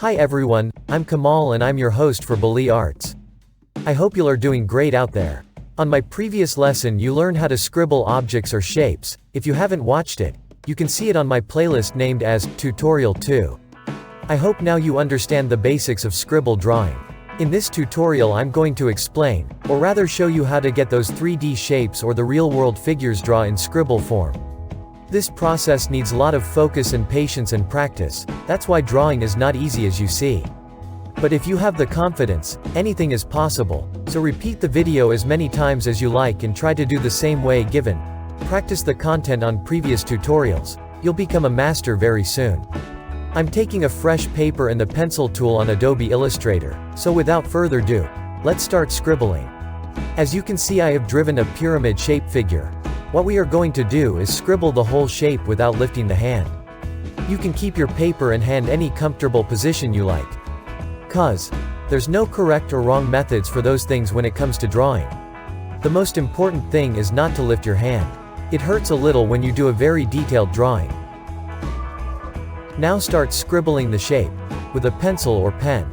Hi everyone, I'm Kamal and I'm your host for Bali Arts. I hope you are doing great out there. On my previous lesson you learned how to scribble objects or shapes. If you haven't watched it, you can see it on my playlist named as Tutorial 2. I hope now you understand the basics of scribble drawing. In this tutorial I'm going to explain, or rather show you how to get those 3D shapes or the real-world figures draw in scribble form. This process needs a lot of focus and patience and practice, that's why drawing is not easy as you see. But if you have the confidence, anything is possible, so repeat the video as many times as you like and try to do the same way given. Practice the content on previous tutorials, you'll become a master very soon. I'm taking a fresh paper and the pencil tool on Adobe Illustrator, so without further ado, let's start scribbling. As you can see I have driven a pyramid shape figure. What we are going to do is scribble the whole shape without lifting the hand. You can keep your paper and hand any comfortable position you like. Cause there's no correct or wrong methods for those things when it comes to drawing. The most important thing is not to lift your hand. It hurts a little when you do a very detailed drawing. Now start scribbling the shape with a pencil or pen.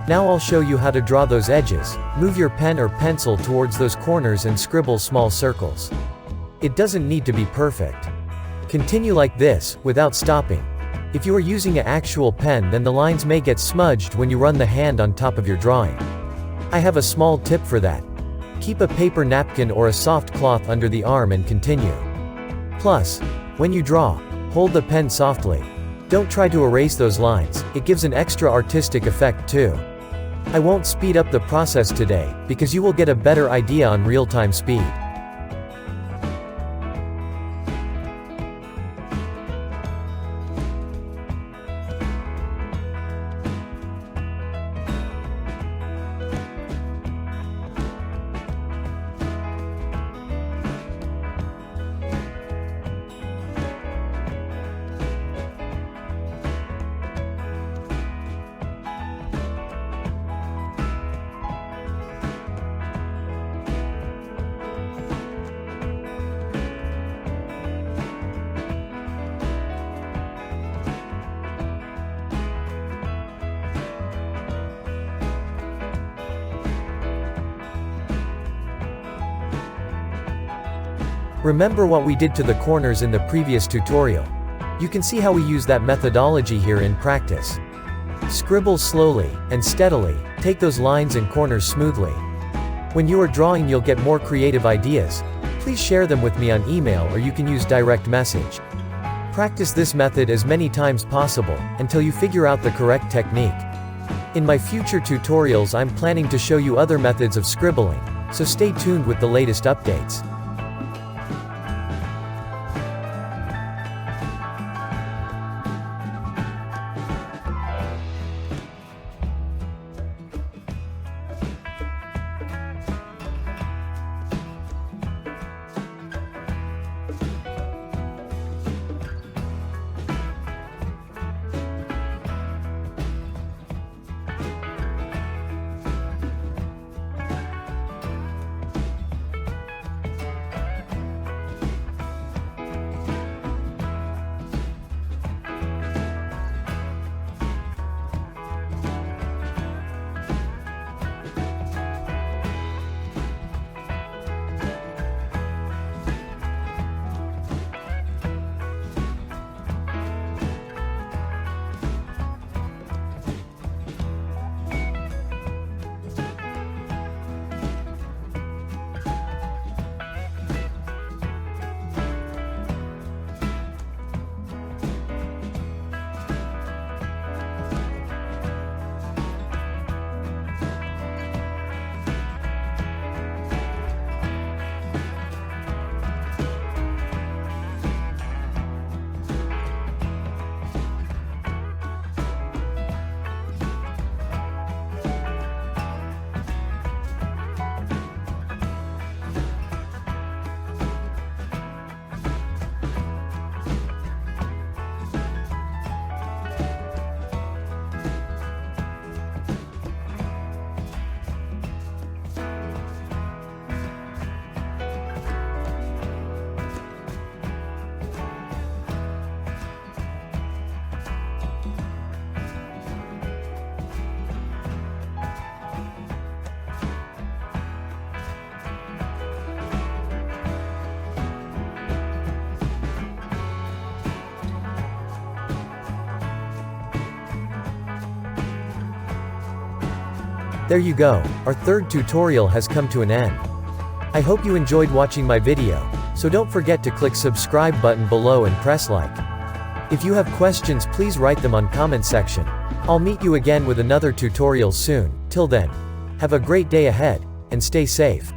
Now I'll show you how to draw those edges. Move your pen or pencil towards those corners and scribble small circles. It doesn't need to be perfect. Continue like this, without stopping. If you are using an actual pen then the lines may get smudged when you run the hand on top of your drawing. I have a small tip for that. Keep a paper napkin or a soft cloth under the arm and continue. Plus, when you draw, hold the pen softly. Don't try to erase those lines, it gives an extra artistic effect too. I won't speed up the process today, because you will get a better idea on real-time speed. Remember what we did to the corners in the previous tutorial. You can see how we use that methodology here in practice. Scribble slowly and steadily, take those lines and corners smoothly. When you are drawing you'll get more creative ideas. Please share them with me on email or you can use direct message. Practice this method as many times possible, until you figure out the correct technique. In my future tutorials I'm planning to show you other methods of scribbling, so stay tuned with the latest updates. There you go, our third tutorial has come to an end. I hope you enjoyed watching my video, so don't forget to click subscribe button below and press like. If you have questions, please write them on comment section. I'll meet you again with another tutorial soon. Till then, have a great day ahead, and stay safe.